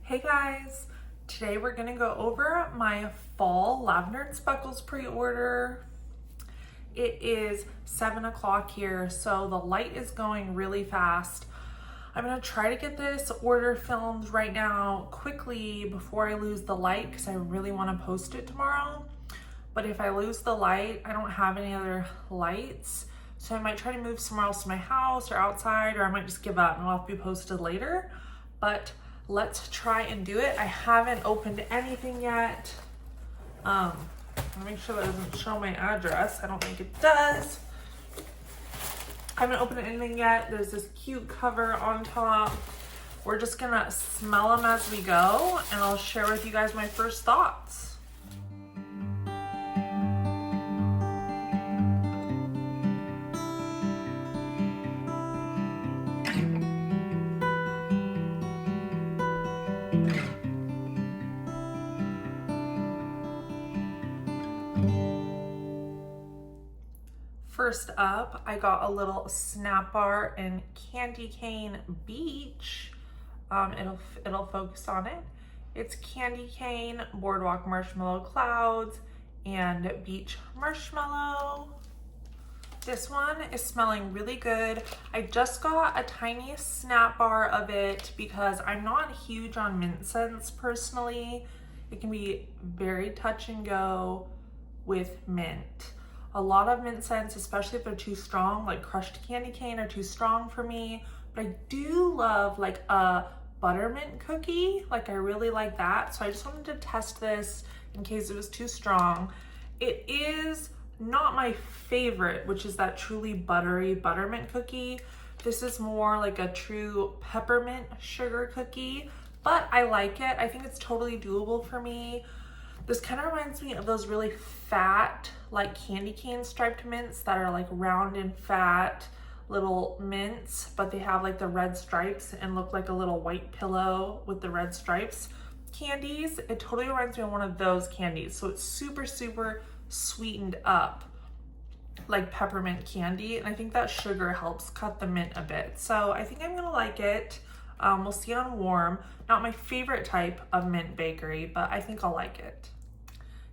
Hey guys, today we're gonna go over my fall Lavender and Speckles pre-order. It is 7 o'clock here, so the light is going really fast. I'm gonna try to get this order filmed right now quickly before I lose the light because I really wanna post it tomorrow. But if I lose the light, I don't have any other lights. So I might try to move somewhere else to my house or outside, or I might just give up and it'll have to be posted later. But let's try and do it. I haven't opened anything yet. Let me make sure that doesn't show my address. I don't think it does. I haven't opened anything yet. There's this cute cover on top. We're just gonna smell them as we go, and I'll share with you guys my first thoughts. First up, I got a little snack bar in Candy Cane Beach. It'll focus on it. It's candy cane, boardwalk marshmallow clouds, and beach marshmallow. This one is smelling really good. I just got a tiny snap bar of it because I'm not huge on mint scents personally. It can be very touch and go with mint. A lot of mint scents, especially if they're too strong, like crushed candy cane, are too strong for me. But I do love like a buttermint cookie. Like I really like that. So I just wanted to test this in case it was too strong. It is not my favorite, which is that truly buttery buttermint cookie. This is more like a true peppermint sugar cookie, but I like it. I think it's totally doable for me. This kind of reminds me of those really fat, like candy cane striped mints that are like round and fat little mints, but they have like the red stripes and look like a little white pillow with the red stripes candies. It totally reminds me of one of those candies. So it's super, super sweetened up like peppermint candy. And I think that sugar helps cut the mint a bit. So I think I'm gonna like it. We'll see on warm. Not my favorite type of mint bakery, but I think I'll like it.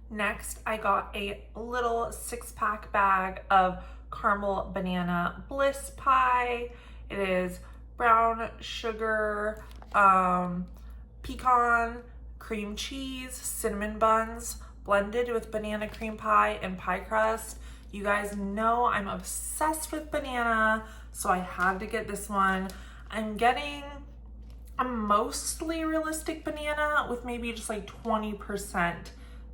Next, I got a little 6-pack bag of caramel banana bliss pie. It is brown sugar, pecan, cream cheese, cinnamon buns, blended with banana cream pie and pie crust. You guys know I'm obsessed with banana, so I had to get this one. I'm getting a mostly realistic banana with maybe just like 20%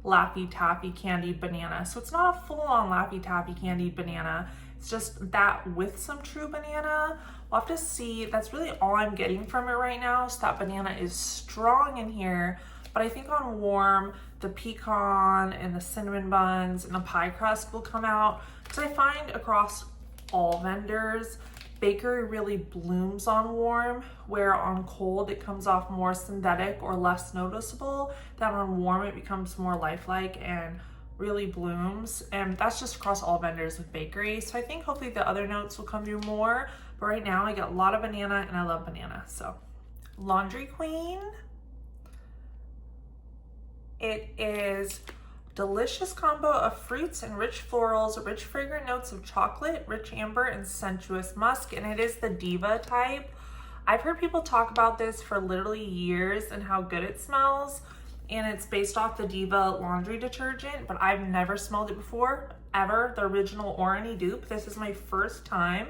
Laffy Taffy candied banana. So it's not a full-on Laffy Taffy candied banana. It's just that with some true banana. We'll have to see. That's really all I'm getting from it right now. So that banana is strong in here. But I think on warm, the pecan and the cinnamon buns and the pie crust will come out. Because I find across all vendors, bakery really blooms on warm, where on cold it comes off more synthetic or less noticeable. Then on warm it becomes more lifelike and really blooms. And that's just across all vendors with bakery. So I think hopefully the other notes will come through more. But right now I get a lot of banana and I love banana. So Laundry Queen. It is delicious combo of fruits and rich florals, rich fragrant notes of chocolate, rich amber, and sensuous musk, and it is the Diva type. I've heard people talk about this for literally years and how good it smells, and it's based off the Diva laundry detergent, but I've never smelled it before, ever, the original Orani dupe. This is my first time,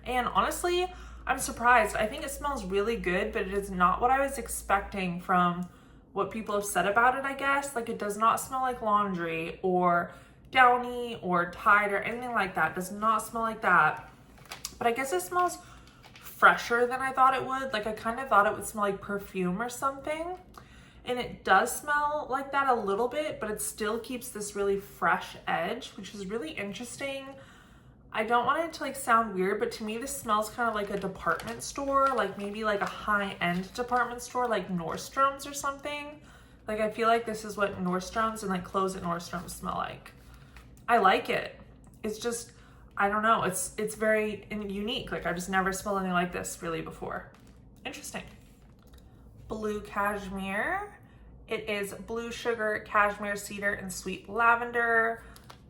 and honestly, I'm surprised. I think it smells really good, but it is not what I was expecting from what people have said about it, I guess. Like, it does not smell like laundry or Downy or Tide or anything like that. It does not smell like that. But I guess it smells fresher than I thought it would. Like, I kind of thought it would smell like perfume or something. And it does smell like that a little bit, but it still keeps this really fresh edge, which is really interesting. I don't want it to like sound weird, but to me this smells kind of like a department store, like maybe like a high-end department store like Nordstrom's or something. Like I feel like this is what Nordstrom's and like clothes at Nordstrom's smell like. I like it. It's just, I don't know, it's very unique. Like I've just never smelled anything like this really before. Interesting. blue cashmere. It is blue sugar, cashmere cedar, and sweet lavender.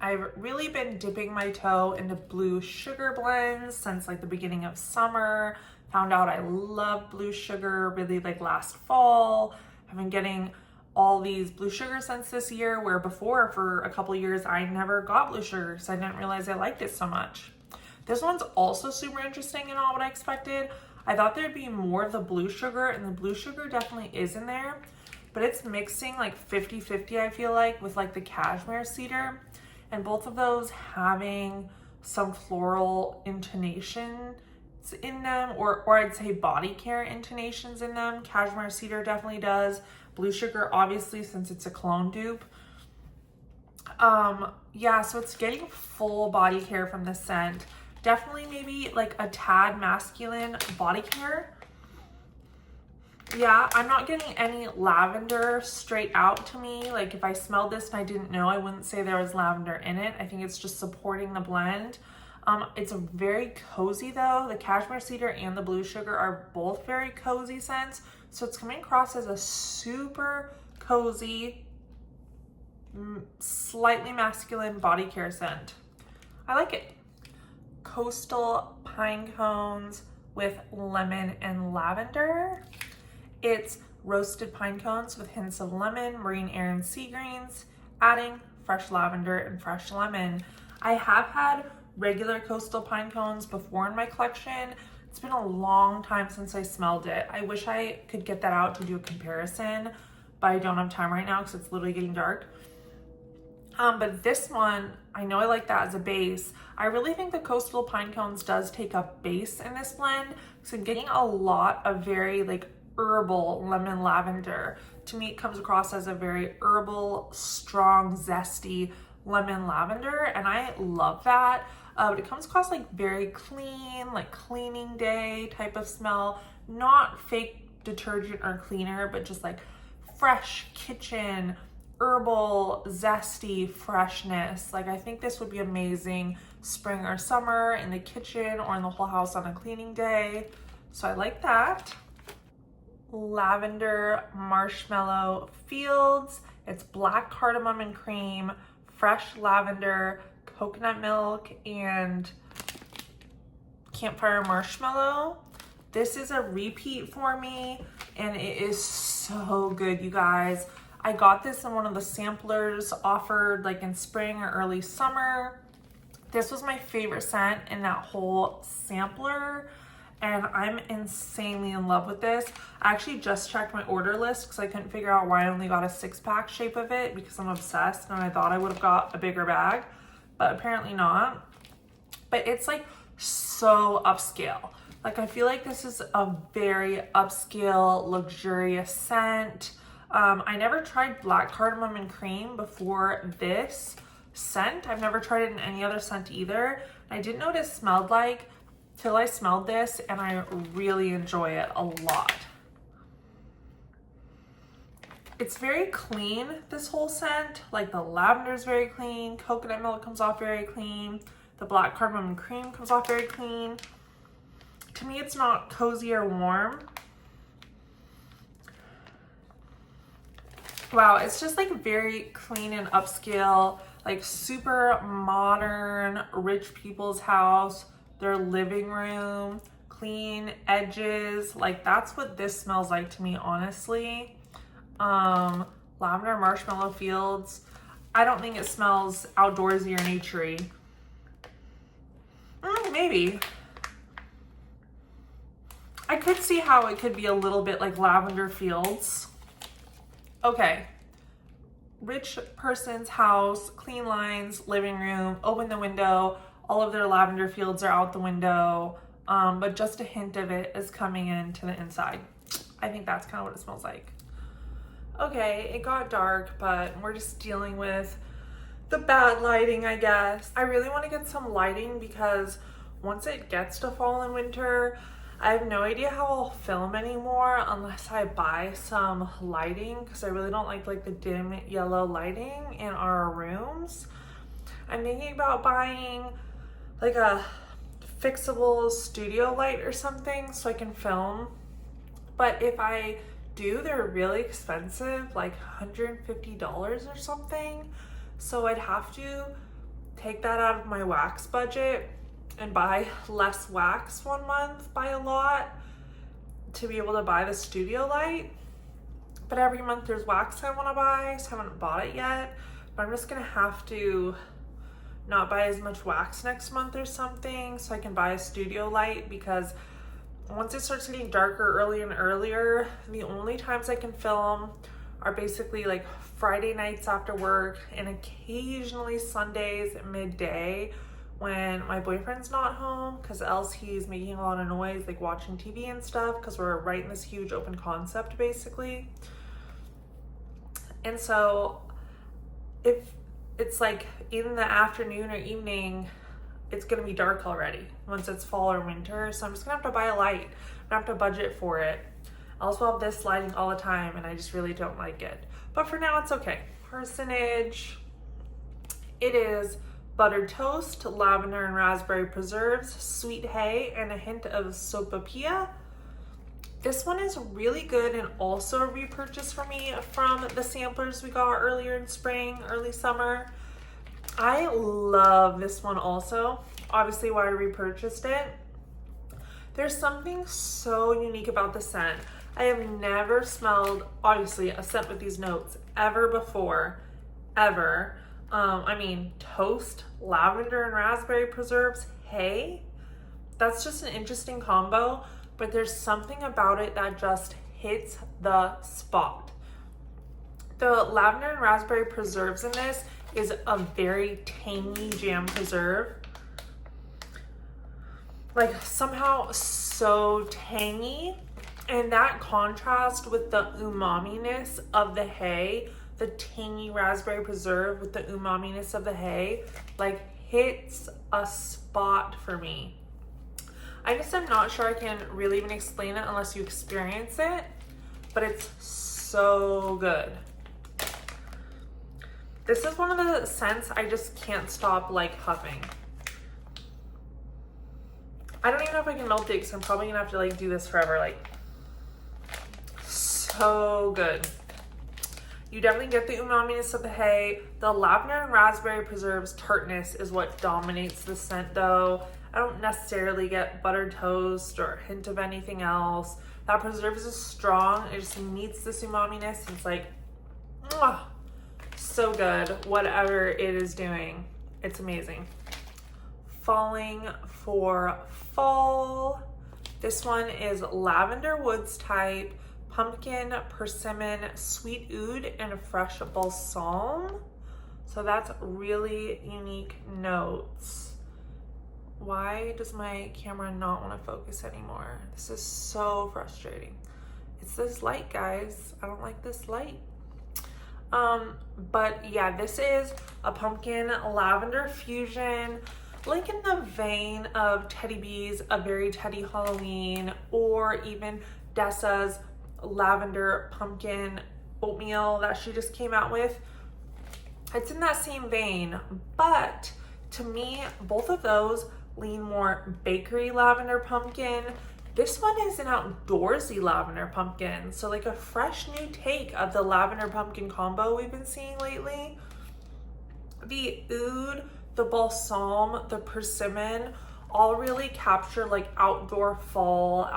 I've really been dipping my toe into blue sugar blends since like the beginning of summer. Found out I love blue sugar really like last fall. I've been getting all these blue sugar scents this year, where before for a couple years I never got blue sugar because I didn't realize I liked it so much. This one's also super interesting and not what I expected. I thought there'd be more of the blue sugar, and the blue sugar definitely is in there, but it's mixing like 50-50, I feel like, with like the cashmere cedar, and both of those having some floral intonations in them, or I'd say body care intonations in them. Cashmere cedar definitely does. Blue sugar, obviously, since it's a cologne dupe. Yeah, so it's getting full body care from this scent. Definitely maybe like a tad masculine body care. Yeah, I'm not getting any lavender straight out to me. Like if I smelled this and I didn't know, I wouldn't say there was lavender in it. I think it's just supporting the blend. It's a very cozy though. The cashmere cedar and the blue sugar are both very cozy scents. So it's coming across as a super cozy, slightly masculine body care scent. I like it. Coastal pine cones with lemon and lavender. It's roasted pine cones with hints of lemon, marine air, and sea greens, adding fresh lavender and fresh lemon. I have had regular coastal pine cones before in my collection. It's been a long time since I smelled it. I wish I could get that out to do a comparison, but I don't have time right now because it's literally getting dark. But this one, I know I like that as a base. I really think the coastal pine cones does take up base in this blend, so I'm getting a lot of very like herbal lemon lavender. To me, it comes across as a very herbal, strong, zesty lemon lavender, and I love that. But it comes across like very clean, like cleaning day type of smell, not fake detergent or cleaner, but just like fresh kitchen, herbal, zesty freshness. Like I think this would be amazing spring or summer in the kitchen or in the whole house on a cleaning day. So I like that. Lavender Marshmallow Fields. It's black cardamom and cream, fresh lavender, coconut milk, and campfire marshmallow. This is a repeat for me, and it is so good, you guys. I got this in one of the samplers offered like in spring or early summer. This was my favorite scent in that whole sampler, and I'm insanely in love with this. I actually just checked my order list because I couldn't figure out why I only got a 6-pack shape of it, because I'm obsessed and I thought I would have got a bigger bag, but apparently not. But it's like so upscale. Like I feel like this is a very upscale, luxurious scent. I never tried black cardamom and cream before this scent. I've never tried it in any other scent either. I didn't know what it smelled like till I smelled this, and I really enjoy it a lot. It's very clean, this whole scent. Like the lavender is very clean, coconut milk comes off very clean, the black cardamom and cream comes off very clean. To me, it's not cozy or warm. Wow, it's just like very clean and upscale, like super modern, rich people's house, their living room, clean edges. Like that's what this smells like to me, honestly. Lavender Marshmallow Fields. I don't think it smells outdoorsy or naturey. Maybe. I could see how it could be a little bit like Lavender Fields. Okay, rich person's house, clean lines, living room, open the window, all of their lavender fields are out the window, but just a hint of it is coming into the inside. I think that's kind of what it smells like. Okay, it got dark, but we're just dealing with the bad lighting, I guess. I really want to get some lighting because once it gets to fall and winter, I have no idea how I'll film anymore unless I buy some lighting, because I really don't like the dim yellow lighting in our rooms. I'm thinking about buying like a fixable studio light or something so I can film. But if I do, they're really expensive, like $150 or something. So I'd have to take that out of my wax budget and buy less wax one month by a lot to be able to buy the studio light. But every month there's wax I want to buy, so I haven't bought it yet. But I'm just gonna have to not buy as much wax next month or something so I can buy a studio light, because once it starts getting darker earlier and earlier, the only times I can film are basically like Friday nights after work and occasionally Sundays at midday when my boyfriend's not home, because else he's making a lot of noise, like watching TV and stuff, because we're right in this huge open concept basically. And so if it's like in the afternoon or evening, it's gonna be dark already once it's fall or winter. So I'm just gonna have to buy a light. I have to budget for it. I also have this lighting all the time and I just really don't like it. But for now, it's okay. Personage, it is buttered toast, lavender and raspberry preserves, sweet hay, and a hint of sopapilla. This one is really good and also a repurchase for me from the samplers we got earlier in spring, early summer. I love this one also, obviously why I repurchased it. There's something so unique about the scent. I have never smelled, obviously, a scent with these notes ever before, ever. I mean, toast, lavender and raspberry preserves, hay. That's just an interesting combo, but there's something about it that just hits the spot. The lavender and raspberry preserves in this is a very tangy jam preserve. Like somehow so tangy, and that contrast with the umami-ness of the hay, the tangy raspberry preserve with the umami-ness of the hay, like hits a spot for me. I guess I'm not sure I can really even explain it unless you experience it, but it's so good. This is one of the scents I just can't stop like huffing. I don't even know if I can melt it because I'm probably gonna have to like do this forever. Like, so good. You definitely get the umami-ness of the hay. The lavender and raspberry preserves tartness is what dominates the scent though. I don't necessarily get buttered toast or a hint of anything else. That preserves is strong. It just meets this umami-ness. It's like, mwah, so good. Whatever it is doing, it's amazing. Falling for fall. This one is lavender woods type, pumpkin, persimmon, sweet oud, and fresh balsam. So that's really unique notes. Why does my camera not want to focus anymore? This is so frustrating. It's this light, guys. I don't like this light. But yeah, this is a pumpkin lavender fusion, like in the vein of Teddy B's A Very Teddy Halloween, or even Dessa's lavender pumpkin oatmeal that she just came out with. It's in that same vein, but to me, both of those lean more bakery lavender pumpkin. This one is an outdoorsy lavender pumpkin, so like a fresh new take of the lavender pumpkin combo we've been seeing lately. The oud, the balsam, the persimmon all really capture like outdoor fall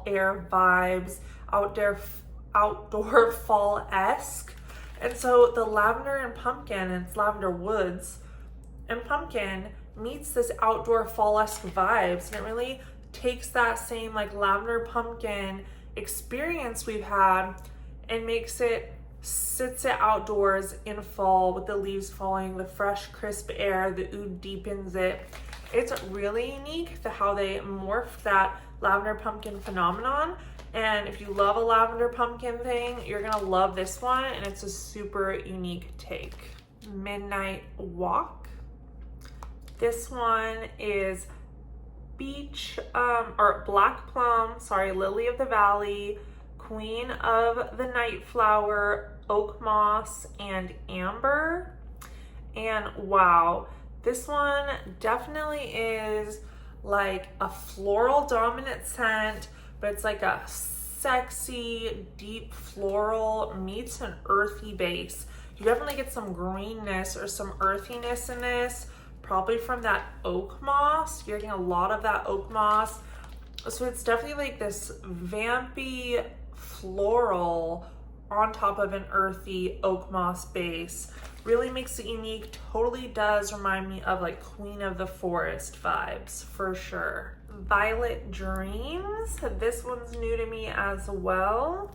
air vibes, outdoor fall-esque. And so the lavender and pumpkin, and it's lavender woods and pumpkin, meets this outdoor fall-esque vibes, and it really takes that same like lavender pumpkin experience we've had and sits it outdoors in fall with the leaves falling, the fresh crisp air, the oud deepens it. It's really unique how they morph that lavender pumpkin phenomenon. And if you love a lavender pumpkin thing, you're gonna love this one, and it's a super unique take. Midnight Walk. This one is beach, or black plum, lily of the valley, queen of the night flower, oak moss, and amber. And wow, this one definitely is like a floral dominant scent, but it's like a sexy, deep floral meets an earthy base. You definitely get some greenness or some earthiness in this, probably from that oak moss. You're getting a lot of that oak moss. So it's definitely like this vampy floral on top of an earthy oak moss base. Really makes it unique. Totally does remind me of like Queen of the Forest vibes for sure. Violet Dreams. This one's new to me as well.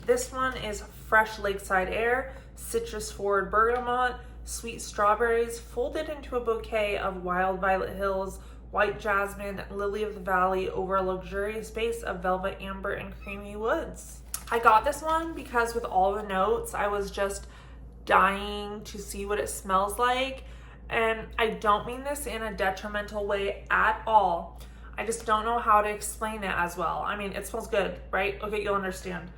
This one is fresh lakeside air, citrus forward bergamot, sweet strawberries folded into a bouquet of wild violet hills, white jasmine, lily of the valley over a luxurious base of velvet amber and creamy woods. I got this one because with all the notes, I was just dying to see what it smells like. And I don't mean this in a detrimental way at all. I just don't know how to explain it as well. I mean, it smells good, right? Okay, you'll understand.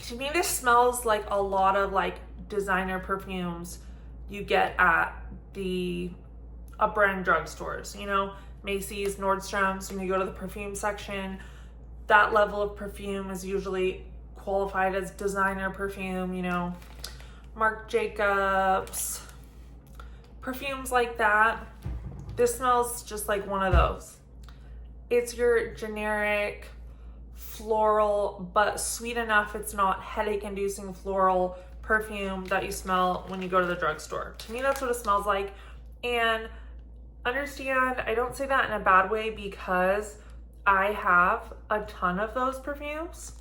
To me, this smells like a lot of like designer perfumes you get at the upper end drugstores, you know, Macy's, Nordstrom's. When you go to the perfume section, that level of perfume is usually qualified as designer perfume, you know, Marc Jacobs, perfumes like that. This smells just like one of those. It's your generic floral, but sweet enough it's not headache-inducing floral perfume that you smell when you go to the drugstore. To me, that's what it smells like. And understand, I don't say that in a bad way because I have a ton of those perfumes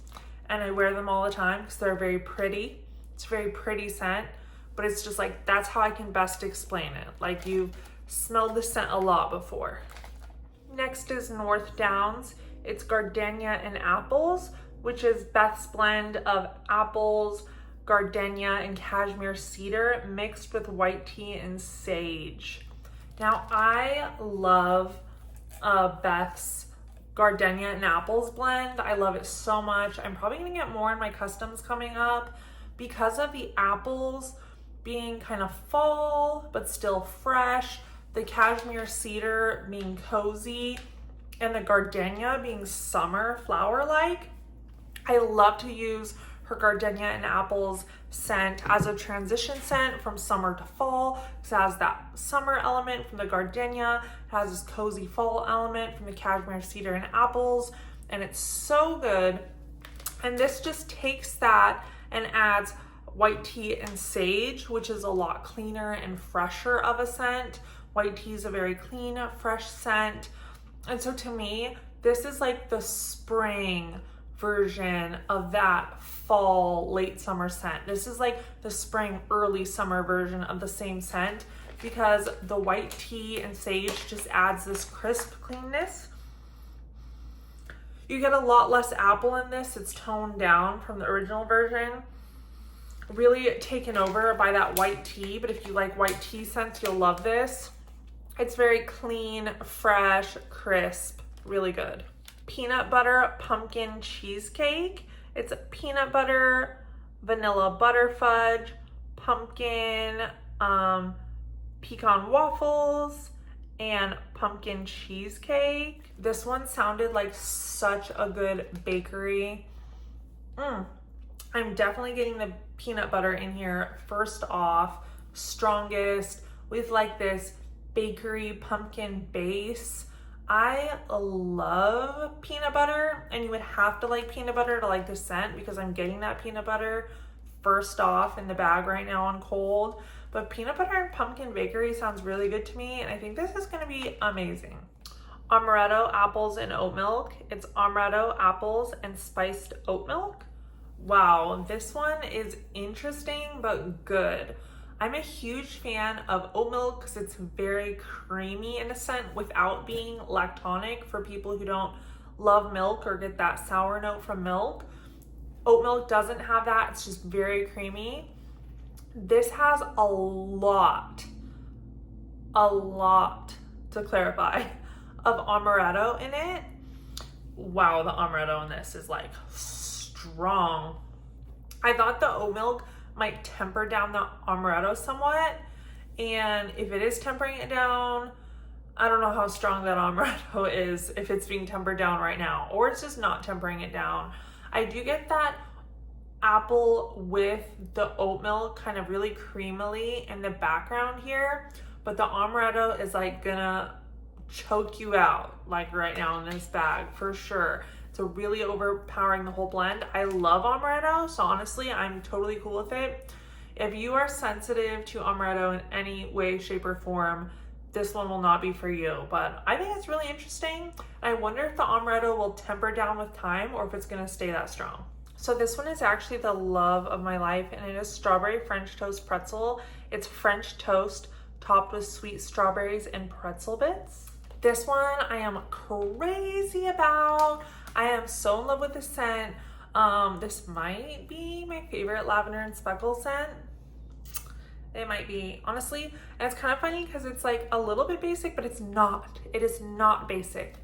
and I wear them all the time because they're very pretty. It's a very pretty scent, but it's just like, that's how I can best explain it. Like, you've smelled the scent a lot before. Next is North Downs. It's Gardenia and Apples, which is Beth's blend of apples, gardenia, and cashmere cedar mixed with white tea and sage. Now, I love Beth's Gardenia and Apples blend. I love it so much. I'm probably gonna get more in my customs coming up because of the apples being kind of fall, but still fresh, the cashmere cedar being cozy, and the gardenia being summer flower-like. I love to use her Gardenia and Apples scent as a transition scent from summer to fall. It has that summer element from the gardenia, it has this cozy fall element from the cashmere cedar and apples, and it's so good. And this just takes that and adds white tea and sage, which is a lot cleaner and fresher of a scent. White tea is a very clean, fresh scent. And so to me, this is like the spring version of that fall, late summer scent. This is like the spring, early summer version of the same scent because the white tea and sage just adds this crisp cleanness. You get a lot less apple in this. It's toned down from the original version. Really taken over by that white tea, but if you like white tea scents, you'll love this. It's very clean, fresh, crisp, really good. Peanut butter pumpkin cheesecake. It's peanut butter, vanilla butterfudge, pumpkin, pecan waffles, and pumpkin cheesecake. This one sounded like such a good bakery. I'm definitely getting the peanut butter in here first off, strongest, with like this bakery pumpkin base. I love peanut butter, and you would have to like peanut butter to like the scent because I'm getting that peanut butter first off in the bag right now on cold. But peanut butter and pumpkin bakery sounds really good to me, and I think this is gonna be amazing. Amaretto apples and oat milk. It's amaretto apples and spiced oat milk. Wow, this one is interesting but good. I'm a huge fan of oat milk because it's very creamy in a scent without being lactonic for people who don't love milk or get that sour note from milk. Oat milk doesn't have that, it's just very creamy. This has a lot to clarify, of amaretto in it. Wow, the amaretto in this is like strong. I thought the oat milk might temper down the amaretto somewhat, and if it is tempering it down, I don't know how strong that amaretto is, if it's being tempered down right now, or it's just not tempering it down. I do get that apple with the oat milk kind of really creamily in the background here, but the amaretto is like gonna choke you out like right now in this bag for sure. It's really overpowering the whole blend. I love amaretto, so honestly, I'm totally cool with it. If you are sensitive to amaretto in any way, shape, or form, this one will not be for you, but I think it's really interesting. I wonder if the amaretto will temper down with time or if it's gonna stay that strong. So this one is actually the love of my life, and it is strawberry French toast pretzel. It's French toast topped with sweet strawberries and pretzel bits. This one I am crazy about. I am so in love with the scent. This might be my favorite Lavender and Speckles scent. It might be, honestly. And it's kind of funny because it's like a little bit basic, but it's not. It is not basic.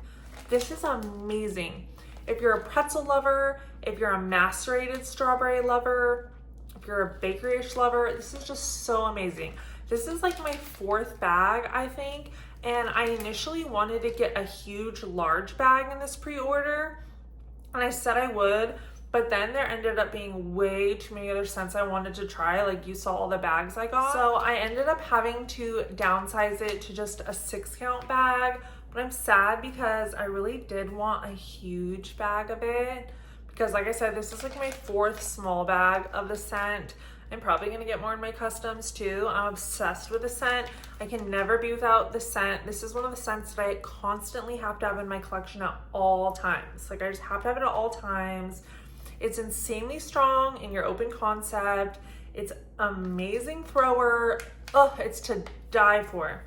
This is amazing. If you're a pretzel lover, if you're a macerated strawberry lover, if you're a bakery-ish lover, this is just so amazing. This is like my 4th bag, I think. And I initially wanted to get a huge, large bag in this pre-order. And I said I would, but then there ended up being way too many other scents I wanted to try. Like you saw all the bags I got. So I ended up having to downsize it to just a 6-count bag. But I'm sad because I really did want a huge bag of it. Because like I said, this is like my 4th small bag of the scent. I'm probably gonna get more in my customs too. I'm obsessed with the scent. I can never be without the scent. This is one of the scents that I constantly have to have in my collection at all times. Like I just have to have it at all times. It's insanely strong in your open concept. It's amazing thrower. Oh, it's to die for.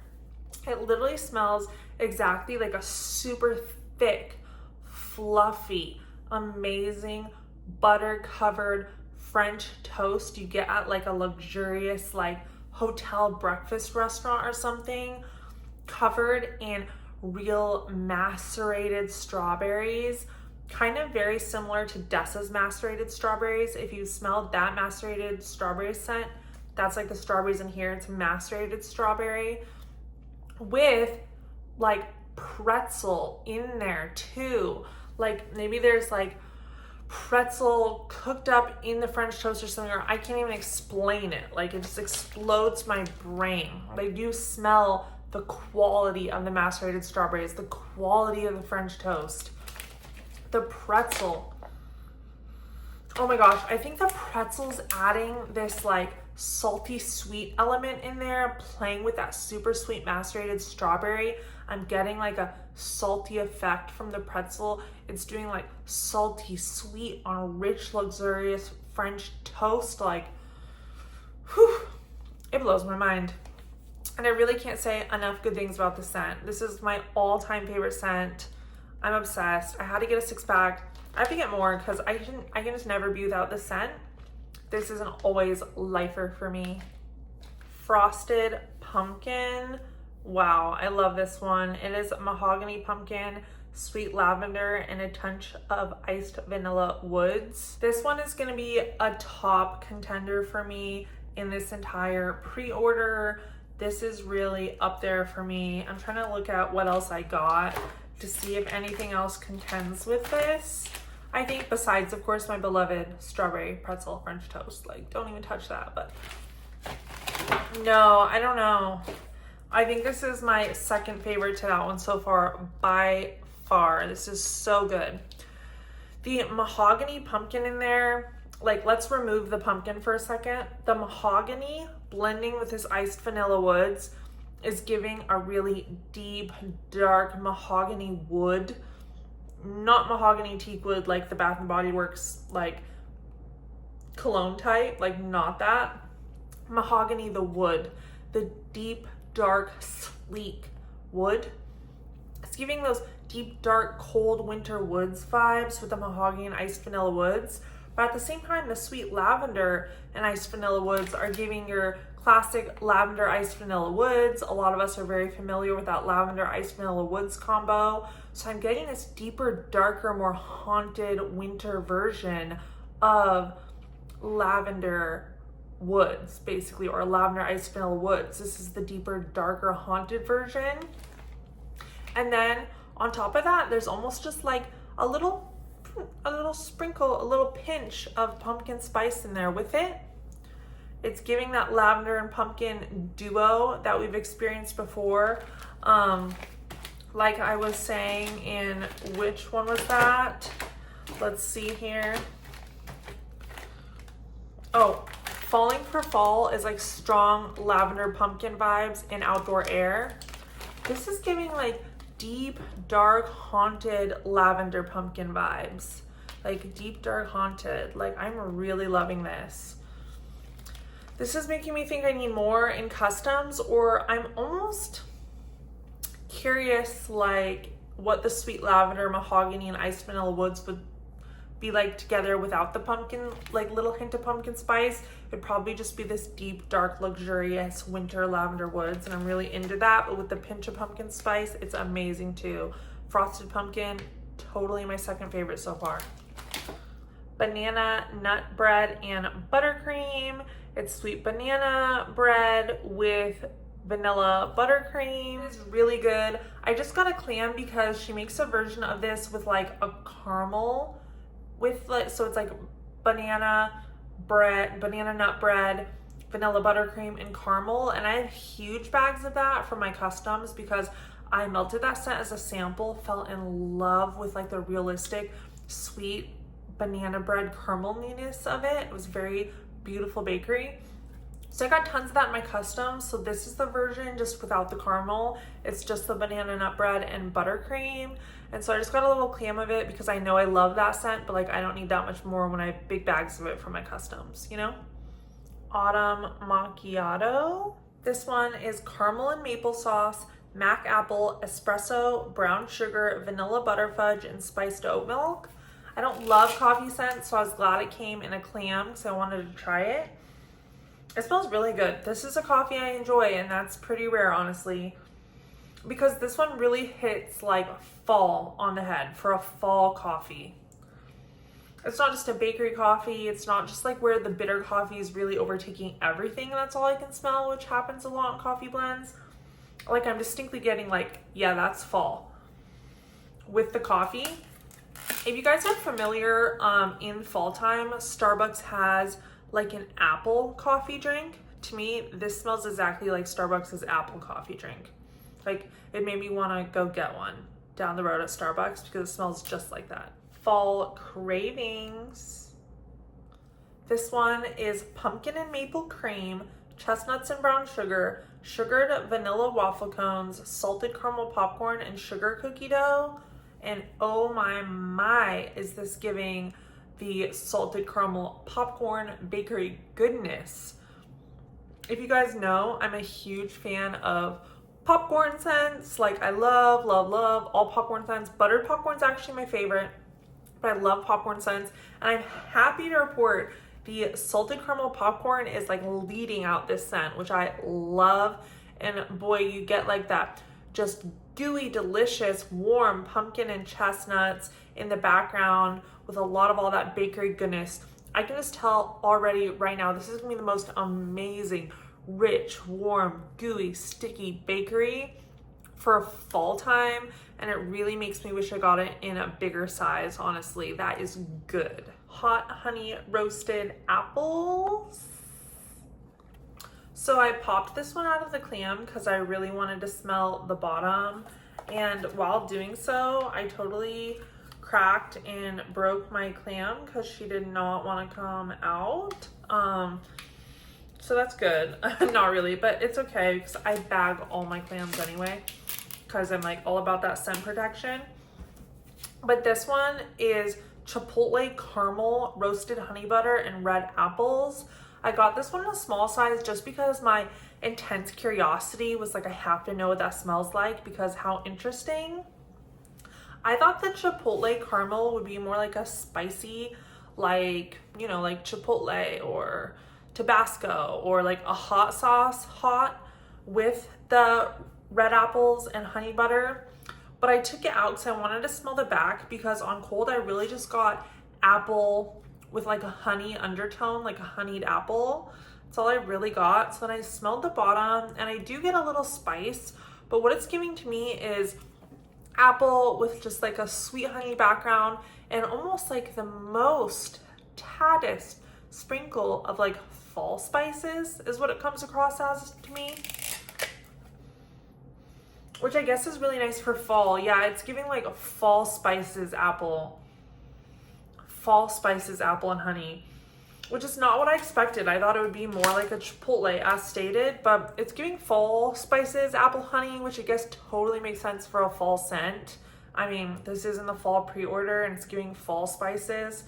It literally smells exactly like a super thick, fluffy, amazing, butter-covered French toast you get at like a luxurious like hotel breakfast restaurant or something, covered in real macerated strawberries, kind of very similar to Dessa's macerated strawberries. If you smelled that macerated strawberry scent, that's like the strawberries in here. It's macerated strawberry with like pretzel in there too. Like maybe there's like pretzel cooked up in the French toast or something, or I can't even explain it. Like it just explodes my brain. Like you smell the quality of the macerated strawberries, the quality of the French toast, the pretzel. Oh my gosh, I think the pretzel's adding this like salty sweet element in there, playing with that super sweet macerated strawberry. I'm getting like a salty effect from the pretzel. It's doing like salty sweet on a rich, luxurious French toast. Like, whew, it blows my mind. And I really can't say enough good things about the scent. This is my all-time favorite scent. I'm obsessed. I had to get a 6-pack. I have to get more because I can just never be without this scent. This is an always lifer for me. Frosted pumpkin. Wow, I love this one. It is mahogany pumpkin, sweet lavender, and a touch of iced vanilla woods. This one is gonna be a top contender for me in this entire pre-order. This is really up there for me. I'm trying to look at what else I got to see if anything else contends with this. I think besides, of course, my beloved strawberry pretzel French toast. Like, don't even touch that, but no, I don't know. I think this is my second favorite to that one so far, by far. This is so good. The mahogany pumpkin in there, like let's remove the pumpkin for a second. The mahogany blending with this iced vanilla woods is giving a really deep, dark mahogany wood. Not mahogany teak wood like the Bath and Body Works like cologne type, like not that. Mahogany the wood, the deep, dark, sleek wood. It's giving those deep, dark, cold winter woods vibes with the mahogany and iced vanilla woods. But at the same time, the sweet lavender and iced vanilla woods are giving your classic lavender iced vanilla woods. A lot of us are very familiar with that lavender iced vanilla woods combo. So I'm getting this deeper, darker, more haunted winter version of lavender woods, basically, or lavender iced vanilla woods. This is the deeper, darker, haunted version. And then on top of that, there's almost just like a little sprinkle, a little pinch of pumpkin spice in there with it. It's giving that lavender and pumpkin duo that we've experienced before. Like I was saying in, which one was that? Let's see here. Oh, Falling for Fall is like strong lavender pumpkin vibes in Outdoor Air. This is giving like deep, dark, haunted lavender pumpkin vibes. Like deep, dark, haunted. Like I'm really loving this. This is making me think I need more in customs, or I'm almost curious like what the sweet lavender, mahogany, and iced vanilla woods would be like together without the pumpkin, like little hint of pumpkin spice. It'd probably just be this deep, dark, luxurious winter lavender woods, and I'm really into that. But with the pinch of pumpkin spice, it's amazing too. Frosted pumpkin, totally my second favorite so far. Banana nut bread and buttercream. It's sweet banana bread with vanilla buttercream. It's really good. I just got a clam because she makes a version of this with like a caramel with like, so it's like banana bread, banana nut bread, vanilla buttercream, and caramel. And I have huge bags of that for my customs because I melted that scent as a sample, fell in love with like the realistic sweet banana bread caramelness of it. It was very beautiful bakery. So I got tons of that in my customs. So this is the version just without the caramel. It's just the banana nut bread and buttercream. And so I just got a little clam of it because I know I love that scent, but like I don't need that much more when I have big bags of it for my customs, you know? Autumn Macchiato. This one is caramel and maple sauce, mac apple, espresso, brown sugar, vanilla butterfudge, and spiced oat milk. I don't love coffee scents, so I was glad it came in a clam because I wanted to try it. It smells really good. This is a coffee I enjoy, and that's pretty rare, honestly, because this one really hits like fall on the head for a fall coffee. It's not just a bakery coffee. It's not just like where the bitter coffee is really overtaking everything. That's all I can smell, which happens a lot in coffee blends. Like I'm distinctly getting like, yeah, that's fall with the coffee. If you guys are familiar, in fall time, Starbucks has like an apple coffee drink. To me, this smells exactly like Starbucks' apple coffee drink. Like it made me want to go get one down the road at Starbucks because it smells just like that. Fall cravings. This one is pumpkin and maple cream, chestnuts and brown sugar, sugared vanilla waffle cones, salted caramel popcorn, and sugar cookie dough. And oh my, is this giving the salted caramel popcorn bakery goodness. If you guys know, I'm a huge fan of popcorn scents. Like I love all popcorn scents. Buttered popcorn's actually my favorite, but I love popcorn scents. And I'm happy to report the salted caramel popcorn is like leading out this scent, which I love. And boy, you get like that just gooey, delicious, warm pumpkin and chestnuts in the background with a lot of all that bakery goodness. I can just tell already right now, this is gonna be the most amazing, rich, warm, gooey, sticky bakery for fall time. And it really makes me wish I got it in a bigger size, honestly. That is good. Hot honey roasted apples. So I popped this one out of the clam because I really wanted to smell the bottom. And while doing so, I totally cracked and broke my clam because she did not want to come out. So that's good. Not really, but it's okay because I bag all my clams anyway because I'm like all about that scent protection. But this one is chipotle caramel, roasted honey butter, and red apples. I got this one in a small size just because my intense curiosity was like, I have to know what that smells like because how interesting. I thought the chipotle caramel would be more like a spicy, like, you know, like chipotle or Tabasco or like a hot sauce hot with the red apples and honey butter. But I took it out because I wanted to smell the back because on cold, I really just got apple with like a honey undertone, like a honeyed apple. That's all I really got. So then I smelled the bottom and I do get a little spice, but what it's giving to me is apple with just like a sweet honey background and almost like the most taddest sprinkle of like fall spices is what it comes across as to me, which I guess is really nice for fall. Yeah, it's giving like a fall spices apple and honey, which is not what I expected. I thought it would be more like a chipotle as stated, but it's giving fall spices apple honey, which I guess totally makes sense for a fall scent. I mean, this is in the fall pre-order and it's giving fall spices.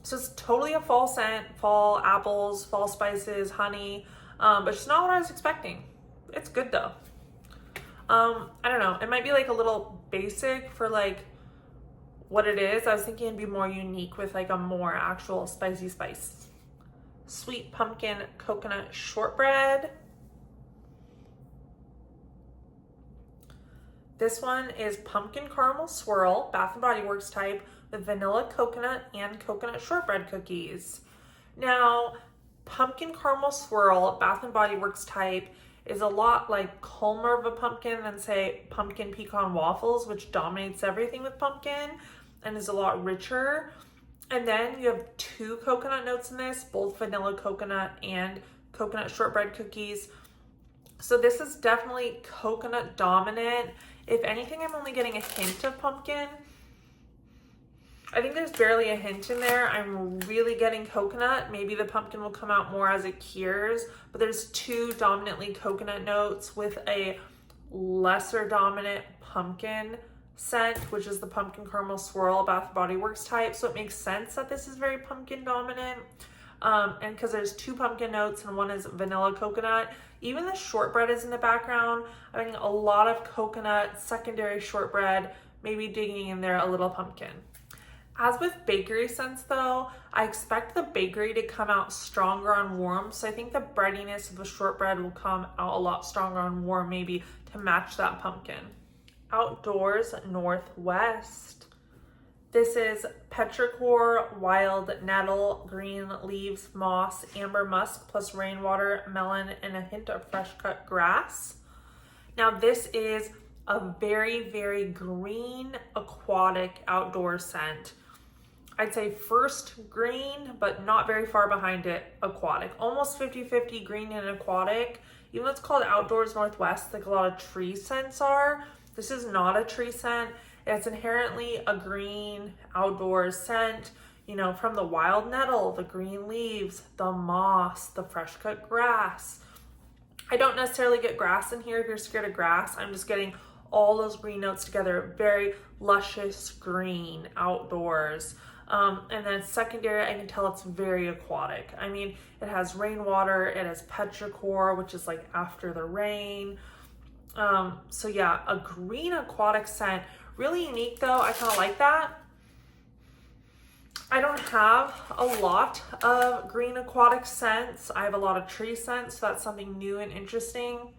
So it's totally a fall scent, fall apples, fall spices, honey, but it's not what I was expecting. It's good though. I don't know. It might be like a little basic for like what it is. I was thinking it'd be more unique with like a more actual spicy spice. Sweet pumpkin coconut shortbread. This one is pumpkin caramel swirl, Bath and Body Works type, with vanilla coconut and coconut shortbread cookies. Now, pumpkin caramel swirl, Bath and Body Works type, is a lot like calmer of a pumpkin than say pumpkin pecan waffles, which dominates everything with pumpkin and is a lot richer. And then you have 2 coconut notes in this, both vanilla coconut and coconut shortbread cookies. So this is definitely coconut dominant. If anything, I'm only getting a hint of pumpkin. I think there's barely a hint in there. I'm really getting coconut. Maybe the pumpkin will come out more as it cures, but there's 2 dominantly coconut notes with a lesser dominant pumpkin scent, which is the pumpkin caramel swirl Bath & Body Works type. So it makes sense that this is very pumpkin dominant. And because there's 2 pumpkin notes and one is vanilla coconut. Even the shortbread is in the background. I'm getting a lot of coconut, secondary shortbread, maybe digging in there a little pumpkin. As with bakery scents though, I expect the bakery to come out stronger on warm. So I think the breadiness of the shortbread will come out a lot stronger on warm, maybe to match that pumpkin. Outdoors Northwest. This is petrichor, wild nettle, green leaves, moss, amber musk, plus rainwater, melon, and a hint of fresh cut grass. Now this is a very, very green aquatic outdoor scent. I'd say first green, but not very far behind it, aquatic. Almost 50-50 green and aquatic. Even though it's called Outdoors Northwest, like a lot of tree scents are, this is not a tree scent. It's inherently a green outdoors scent, you know, from the wild nettle, the green leaves, the moss, the fresh cut grass. I don't necessarily get grass in here if you're scared of grass. I'm just getting all those green notes together, very luscious green outdoors. And then secondary, I can tell it's very aquatic. I mean, it has rainwater, it has petrichor, which is like after the rain. So yeah, a green aquatic scent, really unique though. I kind of like that. I don't have a lot of green aquatic scents. I have a lot of tree scents, so that's something new and interesting.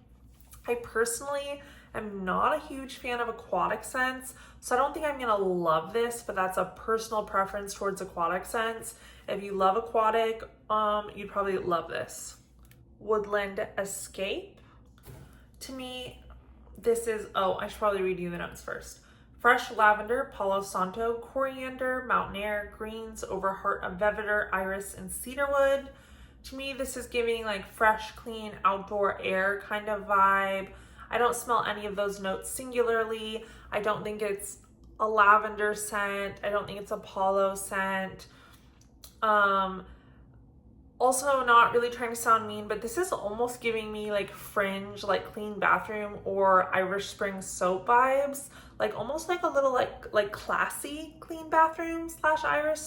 I personally am not a huge fan of aquatic scents, so I don't think I'm gonna love this, but that's a personal preference towards aquatic scents. If you love aquatic, you'd probably love this. Woodland Escape. To me, this is, I should probably read you the notes first. Fresh lavender, Palo Santo, coriander, mountain air, greens, over heart of vetiver, iris, and cedarwood. To me, this is giving like fresh, clean, outdoor air kind of vibe. I don't smell any of those notes singularly. I don't think it's a lavender scent. I don't think it's a Palo scent. Also, not really trying to sound mean, but this is almost giving me like fringe, like clean bathroom or Irish Spring soap vibes. Like almost like a little like classy clean bathroom / Irish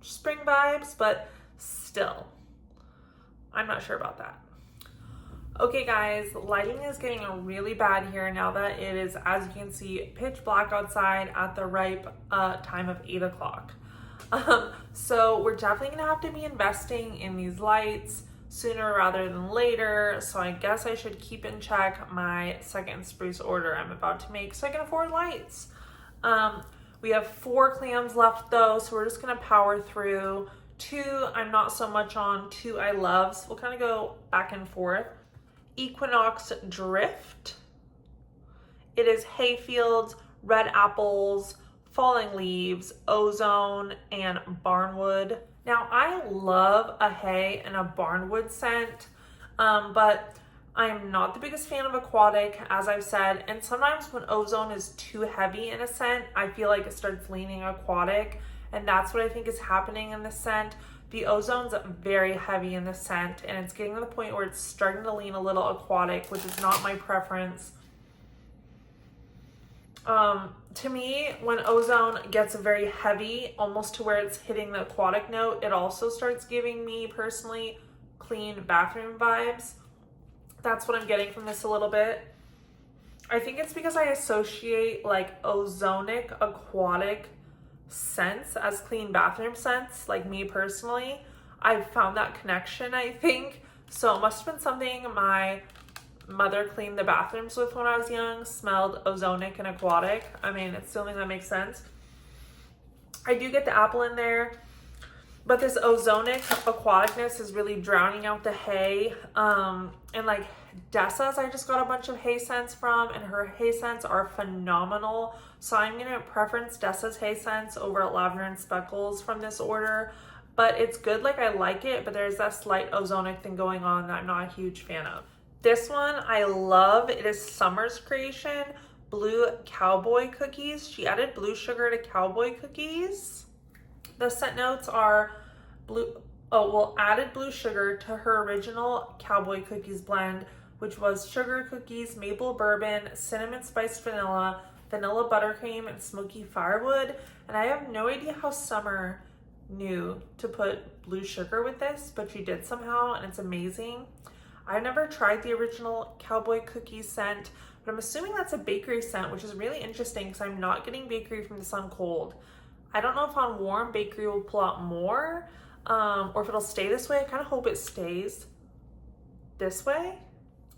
Spring vibes, but still, I'm not sure about that. Okay guys, lighting is getting really bad here now that it is, as you can see, pitch black outside at the ripe time of 8 o'clock. So we're definitely gonna have to be investing in these lights sooner rather than later. So I guess I should keep in check my second spruce order I'm about to make so I can afford lights. We have 4 clams left though, so we're just gonna power through. 2 I'm not so much on, 2 I love, so we'll kind of go back and forth. Equinox Drift. It is Hayfields, red apples, falling leaves, ozone, and barnwood. Now I love a hay and a barnwood scent, but I'm not the biggest fan of aquatic, as I've said, and sometimes when ozone is too heavy in a scent, I feel like it starts leaning aquatic, and that's what I think is happening in the scent. The ozone's very heavy in the scent, and it's getting to the point where it's starting to lean a little aquatic, which is not my preference. To me, when ozone gets very heavy, almost to where it's hitting the aquatic note, it also starts giving me, personally, clean bathroom vibes. That's what I'm getting from this a little bit. I think it's because I associate like ozonic aquatic scents as clean bathroom scents, like me personally. I've found that connection, I think. So it must have been something my mother cleaned the bathrooms with when I was young, smelled ozonic and aquatic. I mean, it's the only thing that makes sense. I do get the apple in there, but this ozonic aquaticness is really drowning out the hay. And like Dessa's, I just got a bunch of hay scents from, and her hay scents are phenomenal. So I'm gonna preference Dessa's hay scents over Lavender and Speckles from this order. But it's good, like I like it, but there's that slight ozonic thing going on that I'm not a huge fan of. This one I love. It is Summer's creation, Blue Cowboy Cookies. She added blue sugar to cowboy cookies. The scent notes are added blue sugar to her original cowboy cookies blend, which was sugar cookies, maple bourbon, cinnamon spiced vanilla, vanilla buttercream, and smoky firewood. And I have no idea how Summer knew to put blue sugar with this, but she did somehow, and it's amazing. I've never tried the original cowboy cookies scent, but I'm assuming that's a bakery scent, which is really interesting because I'm not getting bakery from this on cold. I don't know if on warm bakery will pull out more, or if it'll stay this way. I kind of hope it stays this way,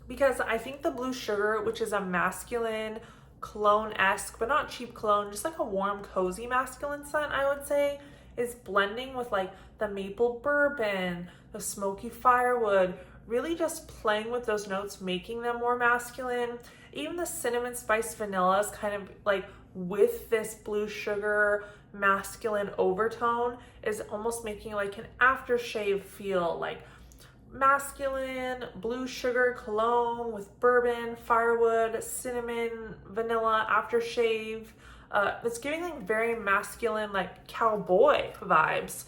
because I think the blue sugar, which is a masculine cologne-esque, but not cheap cologne, just like a warm, cozy masculine scent, I would say, is blending with like the maple bourbon, the smoky firewood, really just playing with those notes, making them more masculine. Even the cinnamon spiced vanilla is kind of like with this blue sugar masculine overtone is almost making like an aftershave feel, like masculine blue sugar cologne with bourbon, firewood, cinnamon, vanilla aftershave. It's giving like very masculine, like cowboy vibes,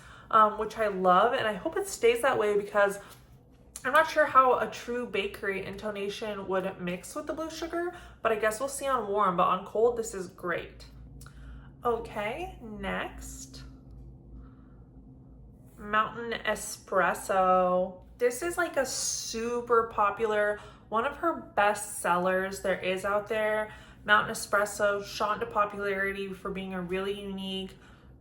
which I love, and I hope it stays that way because I'm not sure how a true bakery intonation would mix with the blue sugar, but I guess we'll see on warm, but on cold, this is great. Okay, next, Mountain Espresso. This is like a super popular, one of her best sellers there is out there. Mountain Espresso shot into popularity for being a really unique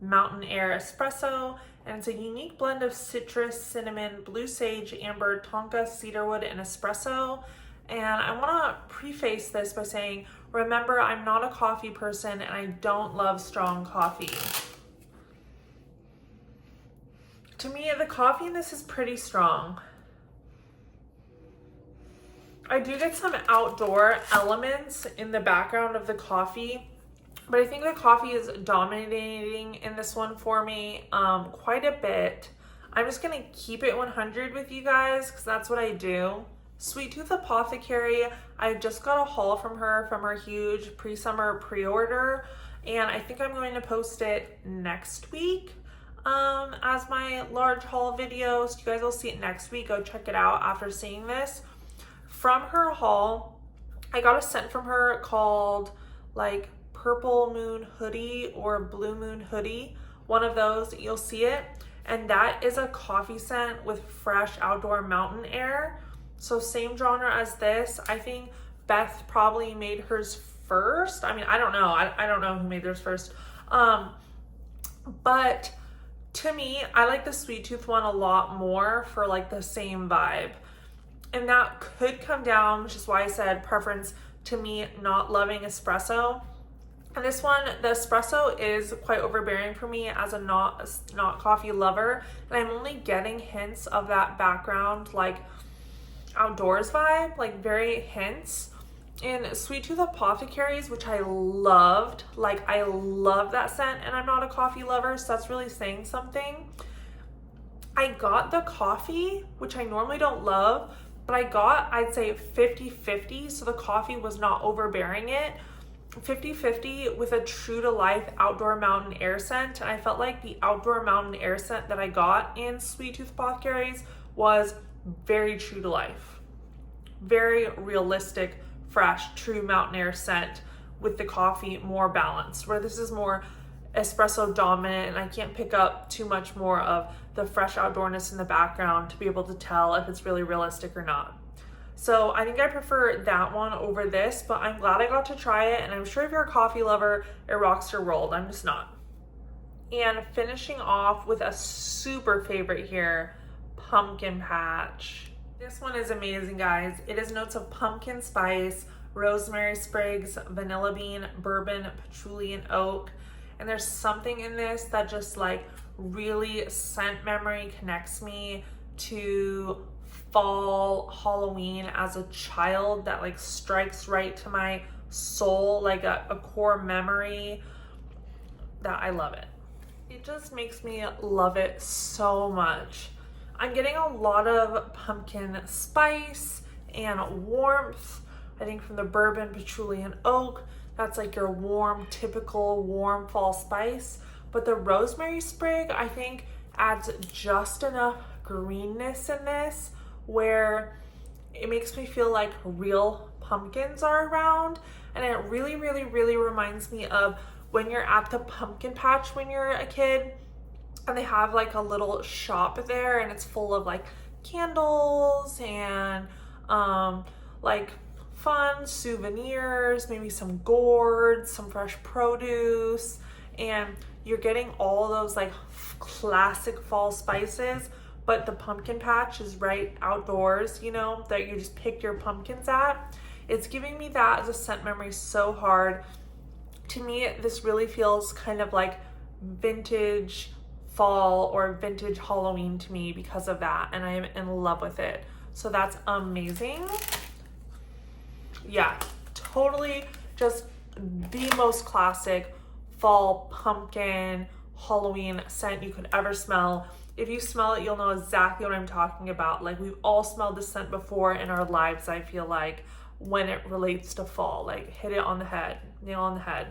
mountain air espresso, and it's a unique blend of citrus, cinnamon, blue sage, amber, tonka, cedarwood, and espresso. And I want to preface this by saying, remember, I'm not a coffee person and I don't love strong coffee. To me, the coffee in this is pretty strong. I do get some outdoor elements in the background of the coffee, but I think the coffee is dominating in this one for me quite a bit. I'm just gonna keep it 100 with you guys because that's what I do. Sweet Tooth Apothecary, I just got a haul from her huge pre-summer pre-order, and I think I'm going to post it next week as my large haul video. So you guys will see it next week. Go check it out after seeing this. From her haul, I got a scent from her called like Purple Moon Hoodie or Blue Moon Hoodie. One of those, you'll see it. And that is a coffee scent with fresh outdoor mountain air. So same genre as this. I think Beth probably made hers first. I mean, I don't know. I don't know who made theirs first. But to me, I like the Sweet Tooth one a lot more for like the same vibe. And that could come down, which is why I said preference to me not loving espresso. And this one, the espresso is quite overbearing for me as a not coffee lover. And I'm only getting hints of that background, like outdoors vibe, like very hints. in Sweet Tooth Apothecaries, which I loved. Like, I love that scent, and I'm not a coffee lover, so that's really saying something. I got the coffee, which I normally don't love, but I got, I'd say 50-50, so the coffee was not overbearing it. 50-50 with a true to life outdoor mountain air scent. And I felt like the outdoor mountain air scent that I got in Sweet Tooth Apothecaries was very true to life. Very realistic, fresh, true mountain air scent with the coffee more balanced, where this is more espresso dominant, and I can't pick up too much more of the fresh outdoorness in the background to be able to tell if it's really realistic or not. So I think I prefer that one over this, but I'm glad I got to try it, and I'm sure if you're a coffee lover, it rocks your world. I'm just not. And finishing off with a super favorite here, Pumpkin Patch. This one is amazing, guys. It is notes of pumpkin spice, rosemary sprigs, vanilla bean, bourbon, patchouli, and oak. And there's something in this that just like really scent memory connects me to fall, Halloween as a child, that like strikes right to my soul, like a core memory that I love it. It just makes me love it so much. I'm getting a lot of pumpkin spice and warmth, I think, from the bourbon, patchouli, and oak. That's like your warm, typical warm fall spice. But the rosemary sprig, I think, adds just enough greenness in this where it makes me feel like real pumpkins are around. And it really, really, really reminds me of when you're at the pumpkin patch when you're a kid, and they have like a little shop there, and it's full of like candles and like fun souvenirs, maybe some gourds, some fresh produce, and you're getting all those like classic fall spices, but the pumpkin patch is right outdoors, you know, that you just pick your pumpkins at. It's giving me that as a scent memory so hard. To me, this really feels kind of like vintage fall or vintage Halloween to me because of that, and I am in love with it. So that's amazing. Yeah, totally just the most classic fall pumpkin Halloween scent you could ever smell. If you smell it, you'll know exactly what I'm talking about. Like, we've all smelled this scent before in our lives, I feel like, when it relates to fall. Like, hit it on the head, nail on the head.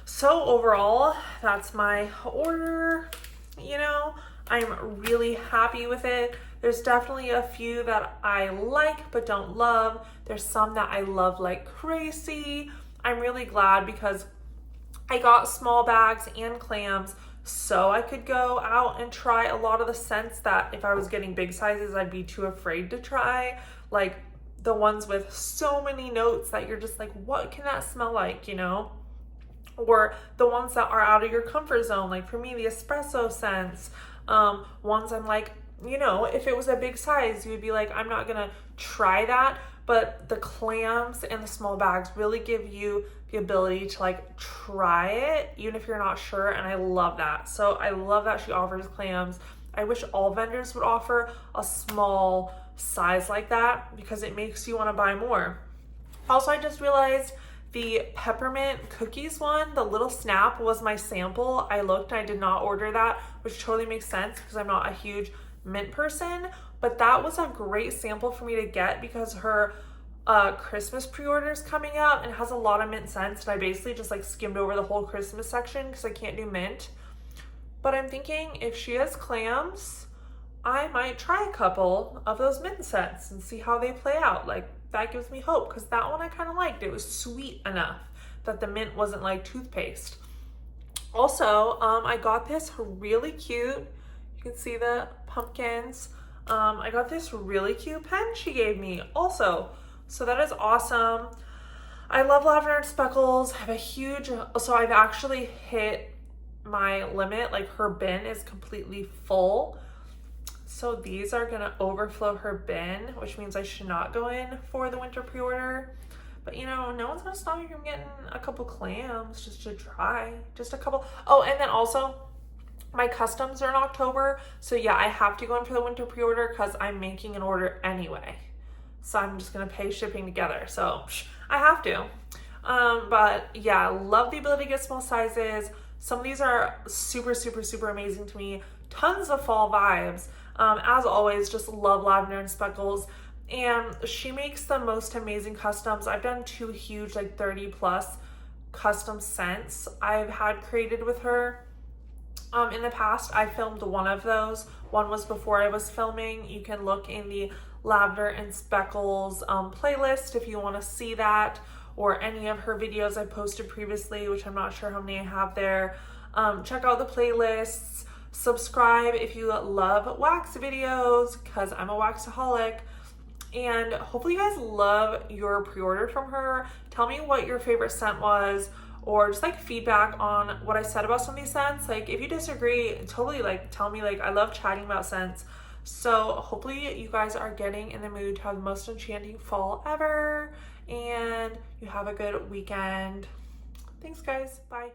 So overall, that's my order. You know, I'm really happy with it. There's definitely a few that I like but don't love. There's some that I love like crazy. I'm really glad because I got small bags and clams so I could go out and try a lot of the scents that if I was getting big sizes, I'd be too afraid to try. Like the ones with so many notes that you're just like, what can that smell like, you know? Or the ones that are out of your comfort zone. Like for me, the espresso scents, ones I'm like, you know, if it was a big size, you would be like, I'm not gonna try that. But the clams and the small bags really give you the ability to like try it, even if you're not sure. And I love that. So I love that she offers clams. I wish all vendors would offer a small size like that because it makes you want to buy more. Also, I just realized the peppermint cookies one, the little snap, was my sample. I looked, I did not order that, which totally makes sense because I'm not a huge mint person, but that was a great sample for me to get because her Christmas pre-order is coming out and it has a lot of mint scents, and I basically just like skimmed over the whole Christmas section because I can't do mint. But I'm thinking if she has clams, I might try a couple of those mint scents and see how they play out. Like, that gives me hope because that one I kind of liked. It was sweet enough that the mint wasn't like toothpaste. Also, I got this really cute, you can see the pumpkins. I got this really cute pen she gave me also. So that is awesome. I love Lavender and Speckles. I have a huge, so I've actually hit my limit. Like her bin is completely full. So these are gonna overflow her bin, which means I should not go in for the winter pre-order. But you know, no one's gonna stop me from getting a couple clams just to try, just a couple. Oh, and then also my customs are in October. So yeah, I have to go in for the winter pre-order because I'm making an order anyway. so I'm just gonna pay shipping together. So I have to. But yeah, love the ability to get small sizes. Some of these are super, super, super amazing to me. Tons of fall vibes. As always, just love Lavender and Speckles. And she makes the most amazing customs. I've done 2 huge, like 30 plus custom scents I've had created with her. In the past, I filmed one of those. One was before I was filming. You can look in the Lavender and Speckles playlist if you want to see that, or any of her videos I posted previously, which I'm not sure how many I have there. Check out the playlists. Subscribe if you love wax videos, because I'm a waxaholic. And hopefully you guys love your pre-order from her. Tell me what your favorite scent was, or just like feedback on what I said about some of these scents. Like if you disagree, totally like tell me. Like I love chatting about scents. So hopefully you guys are getting in the mood to have the most enchanting fall ever, and you have a good weekend. Thanks guys, bye.